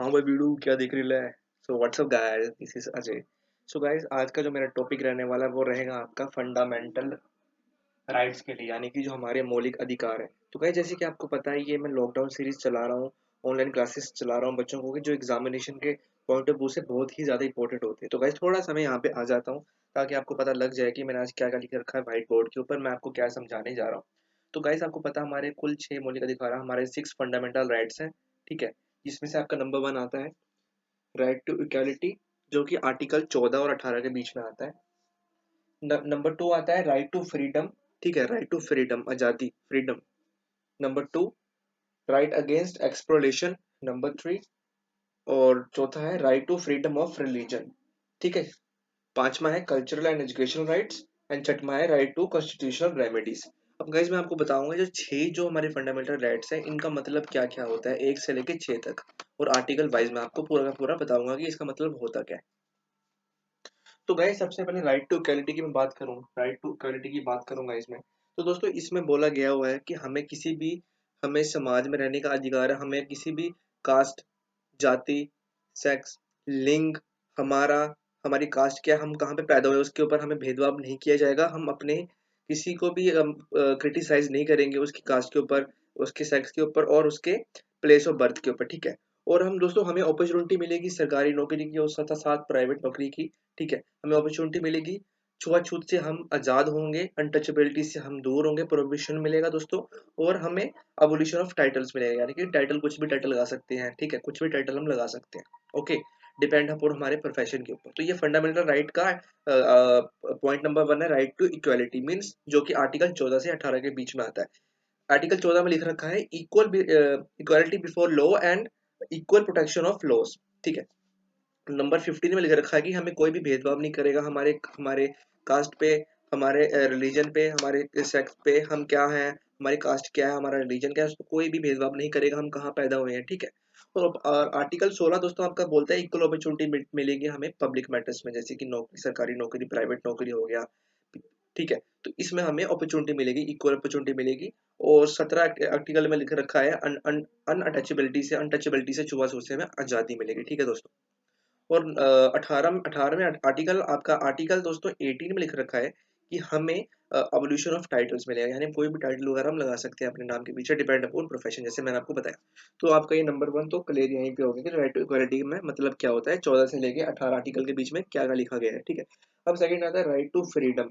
हाँ भाई बीड़ू क्या देख रही है। So what's up guys, this is Ajay. So guys, आज का जो मेरा टॉपिक रहने वाला है वो रहेगा आपका फंडामेंटल राइट्स के लिए, यानी कि जो हमारे मौलिक अधिकार है। तो गाइस, जैसे कि आपको पता है, ये मैं लॉकडाउन सीरीज चला रहा हूँ, ऑनलाइन क्लासेस चला रहा हूँ बच्चों को, कि जो एग्जामिनेशन के पॉइंट ऑफ व्यू से बहुत ही ज़्यादा इंपॉर्टेंट होते हैं। तो गाइस, थोड़ा सा मैं यहाँ पे आ जाता हूँ ताकि आपको पता लग जाए कि मैंने आज क्या क्या लिख रखा है व्हाइट बोर्ड के ऊपर, मैं आपको क्या समझाने जा रहा हूँ। तो गाइस, आपको पता है हमारे कुल 6 मौलिक अधिकार हैं, हमारे 6 फंडामेंटल राइट्स हैं। ठीक है। जिसमें से आपका नंबर 1 आता है राइट टू इक्वालिटी, जो कि आर्टिकल 14 और 18 के बीच में आता है। नंबर 2 आता है राइट टू फ्रीडम। ठीक है, राइट टू फ्रीडम, आजादी, freedom. Number 2, right against exploration. Number 3, और चौथा है right to freedom of religion. ठीक है। पांचवा है cultural and educational rights. And छठवा है राइट टू कॉन्स्टिट्यूशनल रेमेडीज। अब गाइस, मैं आपको बताऊंगा जो 6 जो हमारे फंडामेंटल राइट्स हैं, इनका मतलब क्या क्या होता है, 1 से लेकर 6 तक। और आर्टिकल वाइज मैं आपको पूरा का पूरा बताऊंगा कि इसका मतलब होता क्या है। तो गाइस, सबसे पहले राइट टू इक्वालिटी की मैं बात करूं, राइट टू इक्वालिटी की बात करूंगा इसमें। तो दोस्तों, इसमें बोला गया हुआ है कि हमें समाज में रहने का अधिकार है। हमें किसी भी कास्ट, जाति, सेक्स, लिंग, हमारा हमारी कास्ट क्या, हम कहाँ पे पैदा हुए, उसके ऊपर हमें भेदभाव नहीं किया जाएगा। हम अपने किसी को भी क्रिटिसाइज नहीं करेंगे उसकी कास्ट के ऊपर, उसके सेक्स के ऊपर और उसके प्लेस ऑफ बर्थ के ऊपर। ठीक है। और हम दोस्तों, हमें अपॉर्चुनिटी मिलेगी सरकारी नौकरी की और साथ साथ प्राइवेट नौकरी की। ठीक है। हमें अपॉर्चुनिटी मिलेगी, छुआछूत से हम आजाद होंगे, अनटचेबिलिटी से हम दूर होंगे, प्रोविशन मिलेगा दोस्तों। और हमें अबोलिशन ऑफ टाइटल्स मिलेगा, यानी कि टाइटल, कुछ भी टाइटल लगा सकते हैं। ठीक है, कुछ भी टाइटल हम लगा सकते हैं। ओके। डिपेंड अपॉन हमारे प्रोफेशन के ऊपर। तो ये फंडामेंटल राइट का पॉइंट नंबर 1 है, राइट टू इक्वालिटी मीन्स, जो कि आर्टिकल 14 से 18 के बीच में आता है। आर्टिकल 14 में लिख रखा है equality before law and equal protection of laws. ठीक है। नंबर 15 में लिख रखा है कि हमें कोई भी भेदभाव नहीं करेगा हमारे हमारे कास्ट पे, हमारे रिलीजन पे, हमारे सेक्स पे, हम क्या हैं, हमारी कास्ट क्या है, हमारा रिलीजन क्या है, उसको कोई भी भेदभाव नहीं करेगा, हम कहाँ पैदा हुए हैं। ठीक है। और आर्टिकल 16 दोस्तों आपका बोलता है इक्वल अपॉर्चुनिटी मिलेगी हमें पब्लिक मैटर्स में, जैसे कि नौकरी, सरकारी नौकरी, प्राइवेट नौकरी हो गया। ठीक है। तो इसमें हमें अपॉर्चुनिटी मिलेगी, इक्वल अपॉर्चुनिटी मिलेगी। और 17 आर्टिकल में लिख रखा है अनटचेबिलिटी से छुआ-छूत से हमें आजादी मिलेगी। ठीक है दोस्तों। और 18वें आर्टिकल, आपका आर्टिकल दोस्तों 18 में लिख रखा है कि हमें अबोल्यूशन ऑफ टाइटल्स मिलेगा, यानी हम कोई भी टाइटल वगैरह हम लगा सकते हैं अपने नाम के पीछे, डिपेंड अपॉन प्रोफेशन, जैसे मैंने आपको बताया। तो आपका ये नंबर 1 तो क्लियर यहीं पे हो गया कि राइट टू इक्वालिटी में मतलब क्या होता है, 14 से लेके 18 आर्टिकल के बीच में क्या क्या लिखा गया है। ठीक है। अब सेकंड आता है राइट टू फ्रीडम,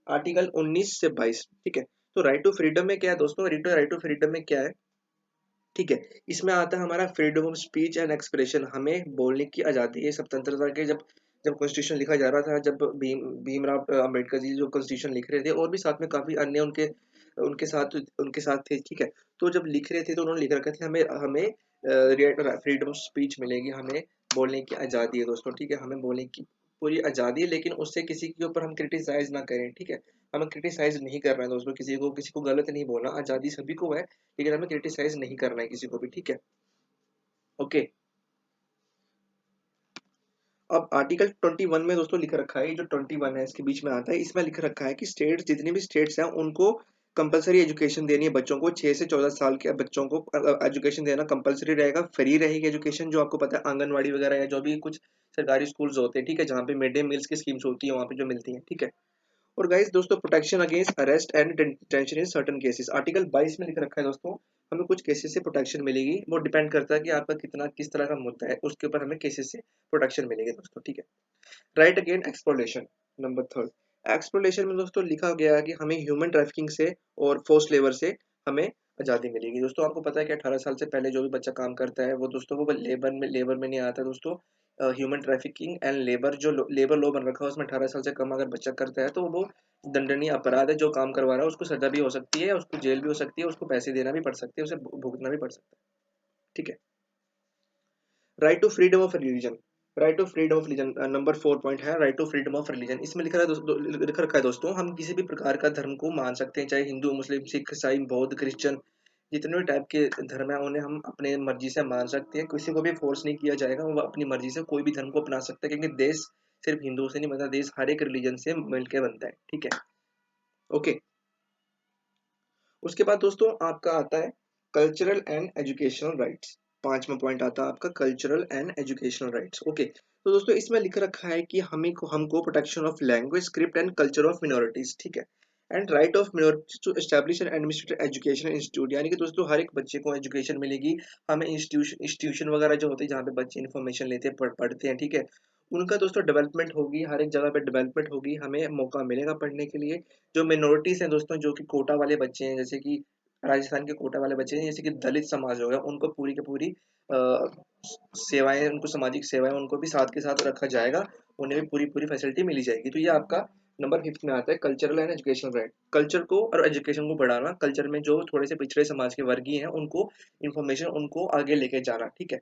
आर्टिकल 19 से 22। ठीक है। तो राइट टू फ्रीडम में क्या है दोस्तों, राइट टू फ्रीडम में क्या है। ठीक है। इसमें आता है हमारा freedom of speech and expression, हमें बोलने की आज़ादी है। स्वतंत्रता के जब जब कॉन्स्टिट्यूशन लिखा जा रहा था, जब भीमराव अंबेडकर जी जो कॉन्स्टिट्यूशन लिख रहे थे, और भी साथ में काफी अन्य उनके उनके साथ थे। ठीक है। तो जब लिख रहे थे तो उन्होंने लिख रखा था हमें हमें फ्रीडम ऑफ स्पीच मिलेगी, हमें बोलने की आज़ादी है दोस्तों। ठीक है। हमें बोलने की पूरी आज़ादी है, लेकिन उससे किसी के ऊपर हम क्रिटिसाइज ना करें। ठीक है। हमें क्रिटिसाइज नहीं करना है दोस्तों, किसी को गलत नहीं बोलना, आज़ादी सभी को है, लेकिन हमें क्रिटिसाइज नहीं करना है किसी को भी। ठीक है। ओके। अब आर्टिकल 21 में दोस्तों लिख रखा है, ये जो 21 है इसके बीच में आता है, इसमें लिख रखा है कि स्टेट्स, जितनी भी स्टेट्स हैं, उनको कंपलसरी एजुकेशन देनी है बच्चों को, 6 से 14 साल के बच्चों को एजुकेशन देना कंपलसरी रहेगा, फ्री रहेगी एजुकेशन। जो आपको पता है आंगनवाड़ी वगैरह या जो भी कुछ सरकारी स्कूल्स होते हैं, ठीक है, जहाँ पे मिड डे मील्स की स्कीम्स होती है, वहाँ पे जो मिलती है। ठीक है। और गाइस दोस्तों, protection against arrest and detention in certain cases, article 22 में लिख रखा है दोस्तों, हमें कुछ केसेस से प्रोटेक्शन मिलेगी। वो डिपेंड करता है कि आपका कितना किस तरह का मुद्दा है, उसके ऊपर हमें केसेस से प्रोटेक्शन मिलेगी दोस्तों। ठीक है। Right again exploration, number 3। Exploration में दोस्तों लिखा गया है कि हमें ह्यूमन ट्रैफिकिंग से और फोर्स लेबर से हमें आज़ादी मिलेगी। दोस्तों आपको पता है कि 18 साल से पहले जो भी बच्चा काम करता है, वो दोस्तों वो लेबर में नहीं आता दोस्तों। ह्यूमन ट्रैफिकिंग एंड लेबर, जो लेबर लॉ बन रखा है, उसमें 18 साल से कम अगर बच्चा करता है तो वो दंडनीय अपराध है। जो काम करवा रहा है उसको सजा भी हो सकती है, उसको जेल भी हो सकती है, उसको पैसे देना भी पड़ सकते हैं, उसे भुगतना भी पड़ सकता है। ठीक है। Right to freedom of religion, right to freedom of religion number 4 point है, right to freedom of religion. इसमें लिखा रखा है दोस्तों, हम किसी भी प्रकार का धर्म को मान सकते हैं, चाहे हिंदू, मुस्लिम, सिख, ईसाई, बौद्ध, क्रिश्चियन, जितने भी टाइप के धर्म है उन्हें हम अपने मर्जी से मान सकते हैं। किसी को भी फोर्स नहीं किया जाएगा, वो अपनी मर्जी से कोई भी धर्म को अपना सकता है, क्योंकि देश सिर्फ हिंदुओं से नहीं बनता, देश हर एक रिलीजन से मिलकर बनता है। ठीक है। ओके। उसके बाद दोस्तों आपका आता है कल्चरल एंड एजुकेशनल राइट्स। 5वां पॉइंट आता है आपका cultural and educational rights. Okay, तो दोस्तों इसमें लिख रखा है कि हमको protection of language, script and culture of minorities, ठीक है, and right of minorities to establish and administrate education institute, यानी कि दोस्तों हर एक बच्चे को एजुकेशन मिलेगी। हमें इंस्टीट्यूशन वगैरह जो होते हैं जहाँ पे बच्चे इन्फॉर्मेशन लेते हैं, पढ़ते हैं, ठीक है, उनका दोस्तों डेवलपमेंट होगी, हर एक जगह पे डेवलपमेंट होगी, हमें मौका मिलेगा पढ़ने के लिए। जो मिनोरिटीज हैं दोस्तों, जो कि कोटा वाले बच्चे हैं, जैसे कि राजस्थान के कोटा वाले बच्चे हैं, जैसे कि दलित समाज हो गया, उनको पूरी की पूरी सेवाएं, उनको सामाजिक सेवाएं, उनको भी साथ के साथ रखा जाएगा, उन्हें भी पूरी पूरी फैसिलिटी मिली जाएगी। तो ये आपका नंबर 5 में आता है cultural and educational right. Culture को और एजुकेशन को बढ़ाना, कल्चर में जो थोड़े से पिछड़े समाज के वर्गीय हैं उनको इन्फॉर्मेशन, उनको आगे लेके जाना, ठीक है।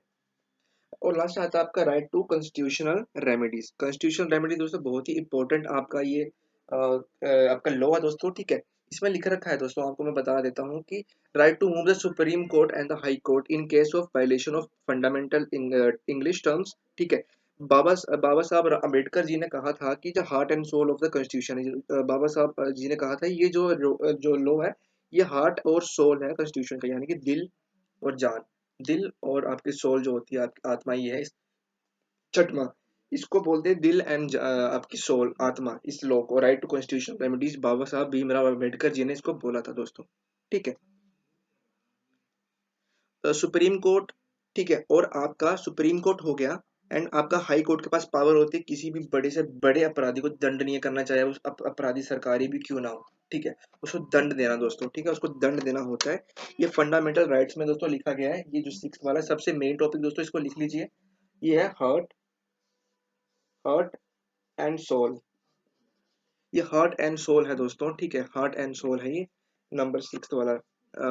और लास्ट आता है आपका right to constitutional remedies. Constitutional remedy दोस्तों बहुत ही इंपॉर्टेंट आपका ये आपका लॉ है दोस्तों, ठीक है। इसमें लिख रखा है दोस्तों, आपको मैं बता देता हूँ कि right to move the Supreme Court and the High Court in case of violation of fundamental English terms, ठीक है। बाबा साहब अम्बेडकर जी ने कहा था कि the heart and soul of the constitution, Baba Saheb ji ने कहा था ये जो लॉ है, ये हार्ट और सोल है कॉन्स्टिट्यूशन का, यानी कि दिल और जान, दिल और आपकी सोल जो होती है, आपकी आत्मा, ये है छठवां, इसको बोलते हैं दिल एंड आपकी सोल, आत्मा, इस लॉ को राइट टू कॉन्स्टिट्यूशन रेमेडीज बाबा साहब भीमराव अम्बेडकर जी ने इसको बोला था दोस्तों, ठीक है। सुप्रीम कोर्ट, ठीक है, और आपका सुप्रीम कोर्ट हो गया, एंड आपका हाई कोर्ट के पास पावर होती है किसी भी बड़े से बड़े अपराधी को दंडनीय करना, चाहे उस अपराधी सरकारी भी क्यों ना हो, ठीक है, उसको दंड देना दोस्तों, ठीक है, उसको दंड देना होता है। ये फंडामेंटल राइट्स में दोस्तों लिखा गया है। ये जो 6 वाला सबसे मेन टॉपिक दोस्तों, इसको लिख लीजिए, ये है हार्ट, हार्ट एंड सोल। ये हार्ट एंड सोल है दोस्तों, ठीक है, हार्ट एंड सोल है ये नंबर 6 वाला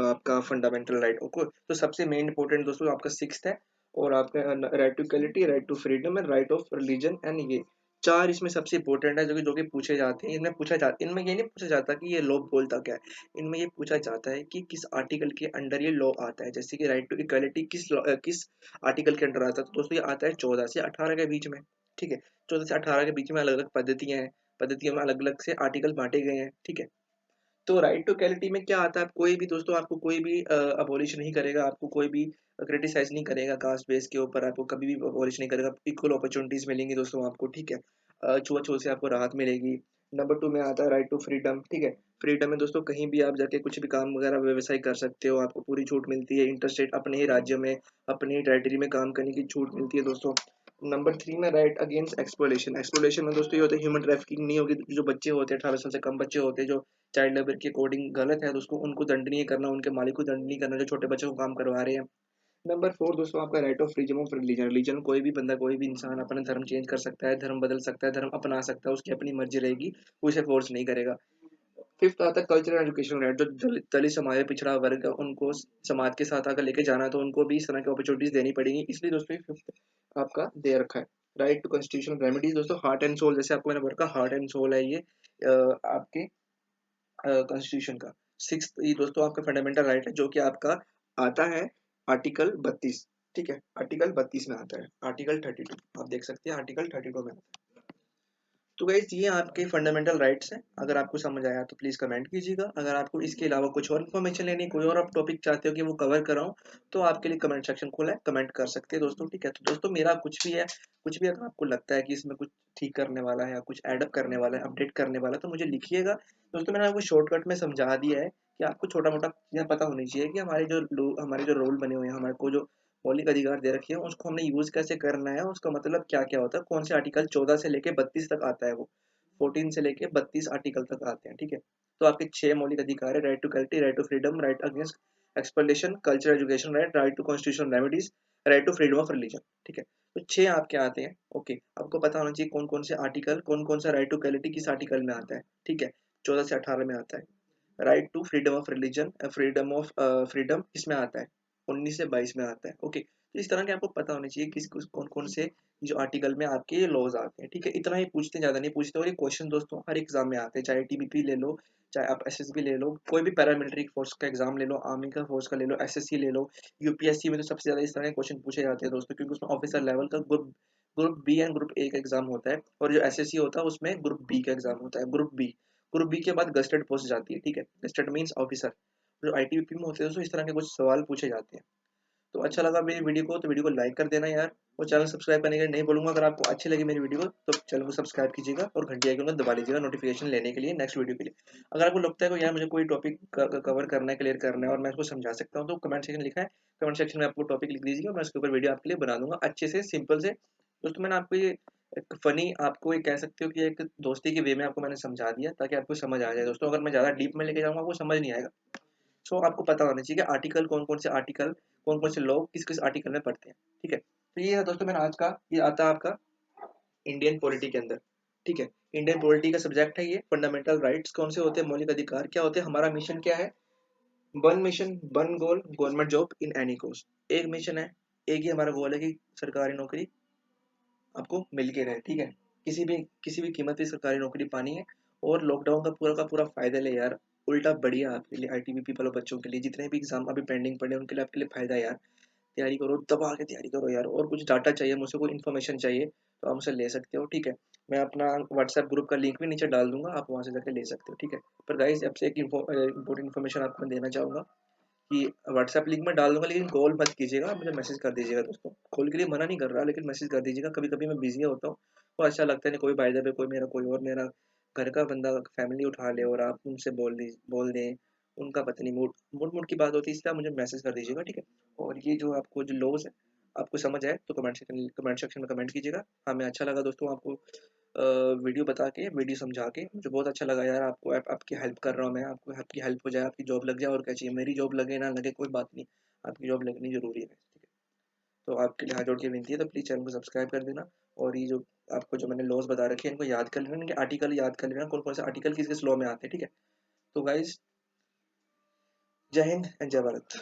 आपका फंडामेंटल राइट। ओके, तो सबसे मेन इंपॉर्टेंट दोस्तों आपका 6 है, और आपका right to equality, right to freedom and right of religion, and ये चार इसमें सबसे इंपॉर्टेंट है, जो कि पूछे जाते हैं। इनमें ये नहीं पूछा जाता कि ये लॉ बोलता क्या है, इनमें ये पूछा जाता है कि किस आर्टिकल के अंडर ये लॉ आता है। जैसे कि राइट टू इक्वलिटी किस आर्टिकल के अंडर आता है, तो दोस्तों ये आता है 14 से 18 के बीच में, ठीक है। 14 से 18 के बीच में अलग अलग पद्धतियां हैं, पद्धतियों में अलग अलग से आर्टिकल बांटे गए हैं, ठीक है। तो राइट टू इक्वालिटी में क्या आता है, कोई भी दोस्तों आपको कोई भी अबॉलिश नहीं करेगा, आपको कोई भी क्रिटिसाइज नहीं करेगा कास्ट बेस के ऊपर, आपको कभी भी अबॉलिश नहीं करेगा, इक्वल अपॉर्चुनिटीज मिलेंगी दोस्तों आपको, ठीक है। छुआछूत से आपको राहत मिलेगी। नंबर 2 में आता है राइट टू फ्रीडम, ठीक है। फ्रीडम में दोस्तों कहीं भी आप जाके कुछ भी काम वगैरह व्यवसाय कर सकते हो, आपको पूरी छूट मिलती है, इंटरस्टेट अपने ही राज्य में, अपने ही टेरिटरी में काम करने की छूट मिलती है दोस्तों। नंबर 3 में राइट अगेंस्ट एक्सप्लोइटेशन। एक्सप्लोइटेशन में दोस्तों ये होता है ह्यूमन ट्रैफिकिंग नहीं होगी, जो बच्चे होते हैं 18 साल से कम बच्चे होते हैं जो चाइल्ड लेबर के अकॉर्डिंग गलत है, तो उसको उनको दंडनीय करना, उनके मालिक को दंडनीय करना जो छोटे बच्चों को काम करवा रहे हैं। नंबर 4 दोस्तों आपका right of freedom of religion. Religion कोई भी बंदा, कोई भी इंसान अपना धर्म चेंज कर सकता है, धर्म बदल सकता है, धर्म अपना सकता है, उसकी अपनी मर्जी रहेगी, कोई उसे फोर्स नहीं करेगा। फिफ्थ आता है कल्चरल एजुकेशन राइट। जो दलित समाज है, पिछड़ा वर्ग है, उनको समाज के साथ अगर लेके जाना है तो उनको भी इस तरह की अपॉर्चुनिटीज देनी पड़ेगी, इसलिए दोस्तों ये फिफ्थ आपका दे रखा है। राइट टू कॉन्स्टिट्यूशनल रेमेडीज दोस्तों, हार्ट एंड सोल, जैसे आपको मैंने बोला हार्ट एंड सोल है ये आपके कॉन्स्टिट्यूशन का। सिक्स ये दोस्तों आपका फंडामेंटल राइट है, जो कि आपका आता है आर्टिकल 32, ठीक है, आर्टिकल 32 में आता है, आर्टिकल 32 आप देख सकते हैं, आर्टिकल 32 में। तो गाइस ये आपके फंडामेंटल राइट्स हैं। अगर आपको समझ आया तो प्लीज़ कमेंट कीजिएगा। अगर आपको इसके अलावा कुछ और इन्फॉर्मेशन लेनी, कोई और आप टॉपिक चाहते हो कि वो कवर कराऊँ, तो आपके लिए कमेंट सेक्शन खुला है, कमेंट कर सकते हैं दोस्तों, ठीक है। तो दोस्तों मेरा कुछ भी है, कुछ भी अगर आपको लगता है कि इसमें कुछ ठीक करने वाला है या कुछ एडअप करने वाला है, अपडेट करने वाला है, तो मुझे लिखिएगा दोस्तों। मैंने आपको शॉर्टकट में समझा दिया है कि आपको छोटा मोटा चीज़ें पता होनी चाहिए कि हमारे जो रोल बने हुए हैं, हमारे को जो मौलिक अधिकार दे रखे हैं, उसको हमने यूज कैसे करना है, उसका मतलब क्या क्या होता है, कौन से आर्टिकल 14 से लेके 32 तक आता है, वो 14 से लेके 32 आर्टिकल तक आते हैं, ठीक है। तो आपके 6 मौलिक अधिकार है, right to equality, right to freedom, right against exploitation, culture education right, right to constitutional remedies, right to freedom of religion, ठीक है। तो 6 आपके आते हैं। ओके, आपको पता होना चाहिए कौन कौन से आर्टिकल, कौन कौन सा राइट टू इक्वालिटी किस आर्टिकल में आता है, ठीक है। 14 से 18 में आता है। Right to freedom of religion, freedom of freedom इसमें आता है, 19 से 22 में आता है। ओके, तो इस तरह के आपको पता होना चाहिए किस कौन कौन से जो आर्टिकल में आपके ये लॉज आते हैं, ठीक है। इतना ही पूछते, ज्यादा नहीं पूछते। और ये क्वेश्चन दोस्तों हर एग्जाम में आते हैं, चाहे टीबीपी ले लो, चाहे आप एसएसबी ले लो, कोई भी पैरामिलिट्री फोर्स का एग्जाम ले लो, आर्मी का फोर्स का ले लो, एसएससी ले लो, यूपीएससी में तो सबसे ज्यादा इस तरह के क्वेश्चन पूछे जाते हैं दोस्तों, क्योंकि उसमें ऑफिसर लेवल का group group B and group A का एग्जाम होता है, और जो एसएससी होता है उसमें ग्रुप बी का एग्जाम होता है, ग्रुप बी के बाद गस्टेड पोस्ट जाती है, ठीक है। Gazetted means officer. जो आईटीबीपी में होते हैं दोस्तों इस तरह के कुछ सवाल पूछे जाते हैं। तो अच्छा लगा मेरी वीडियो को तो वीडियो को लाइक कर देना यार, और चैनल सब्सक्राइब करने के लिए नहीं बोलूंगा। अगर आपको अच्छी लगी मेरी वीडियो तो चैनल को सब्सक्राइब कीजिएगा और घंटी आइकन को दबा लीजिएगा नोटिफिकेशन लेने के लिए नेक्स्ट वीडियो के लिए। अगर आपको लगता है कि यार मुझे कोई टॉपिक कवर करना है, क्लियर करना है और मैं उसको समझा सकता हूँ, तो कमेंट सेक्शन लिखा है, कमेंट सेक्शन में आपको टॉपिक लिख दीजिएगा, मैं उसके ऊपर वीडियो आपके लिए बना दूंगा अच्छे से, सिंपल से। दोस्तों मैंने आपको ये एक फनी, आपको ये कह सकते हो कि एक दोस्ती के वे में आपको मैंने समझा दिया ताकि आपको समझ आ जाए दोस्तों। अगर मैं ज़्यादा डीप में लेके जाऊंगा आपको समझ नहीं आएगा। सो आपको पता होना चाहिए कि आर्टिकल कौन कौन से आर्टिकल, कौन कौन से लोग किस किस आर्टिकल में पढ़ते हैं। ठीक है, तो ये है दोस्तों मेरा आज का, ये आता है आपका इंडियन पॉलिटी के अंदर। ठीक है, इंडियन पॉलिटी का सब्जेक्ट है ये, फंडामेंटल राइट्स कौन से होते हैं, मौलिक अधिकार क्या होते हैं, हमारा मिशन क्या है, one mission one goal, government job in any cost. एक मिशन है, एक ही हमारा गोल है कि सरकारी नौकरी आपको मिल के रहे। ठीक है, किसी भी कीमत पे सरकारी नौकरी पानी है, और लॉकडाउन का पूरा फायदा ले यार। उल्टा बढ़िया आपके लिए, आईटीबीपी वालों बच्चों के लिए, जितने भी एग्जाम अभी पेंडिंग पड़े हैं उनके लिए, आपके लिए फायदा है यार। तैयारी करो, दबा के तैयारी करो यार। और कुछ डाटा चाहिए मुझसे, कोई इन्फॉर्मेशन चाहिए तो आप मुझसे ले सकते हो। ठीक है, मैं अपना व्हाट्सएप ग्रुप का लिंक भी नीचे डाल दूंगा, आप वहां से जाकर ले सकते हो। ठीक है, पर गाइस आपसे एक इंपॉर्टेंट इन्फॉर्मेशन आपको मैं देना चाहूंगा कि व्हाट्सएप लिंक में डाल दूंगा, लेकिन कॉल मत कीजिएगा, मुझे मैसेज कर दीजिएगा दोस्तों। कॉल के लिए मना नहीं कर रहा, लेकिन मैसेज कर दीजिएगा, कभी कभी मैं बिजी होता हूँ तो अच्छा लगता है नहीं, कोई बाय द वे कोई मेरा, कोई और मेरा घर का बंदा फैमिली उठा ले और आप उनसे बोल दें, उनका पता नहीं मूड मूड मूड की बात होती है, इसलिए आप मुझे मैसेज कर दीजिएगा। ठीक है, और ये जो आपको जो लॉस है आपको समझ आए तो कमेंट सेक्शन में कमेंट कीजिएगा। हमें अच्छा लगा दोस्तों आपको वीडियो बता के, वीडियो समझा के मुझे बहुत अच्छा लगा यार। आपकी हेल्प कर रहा हूँ मैं, आपको आपकी हेल्प हो जाए, आपकी जॉब लग जाए, और क्या चाहिए। मेरी जॉब लगे ना लगे कोई बात नहीं, आपकी जॉब लगनी जरूरी है। ठीक है, तो आपके लिए हाथ जोड़ के विनती है, तो प्लीज़ चैनल को सब्सक्राइब कर देना। और ये जो आपको जो मैंने लॉज बता रखे हैं इनको याद कर लेना, इनके आर्टिकल याद कर लेना, कौन कौन से आर्टिकल किस किस लॉ में आते हैं। ठीक है, तो गाइज, जय हिंद एंड जय भारत।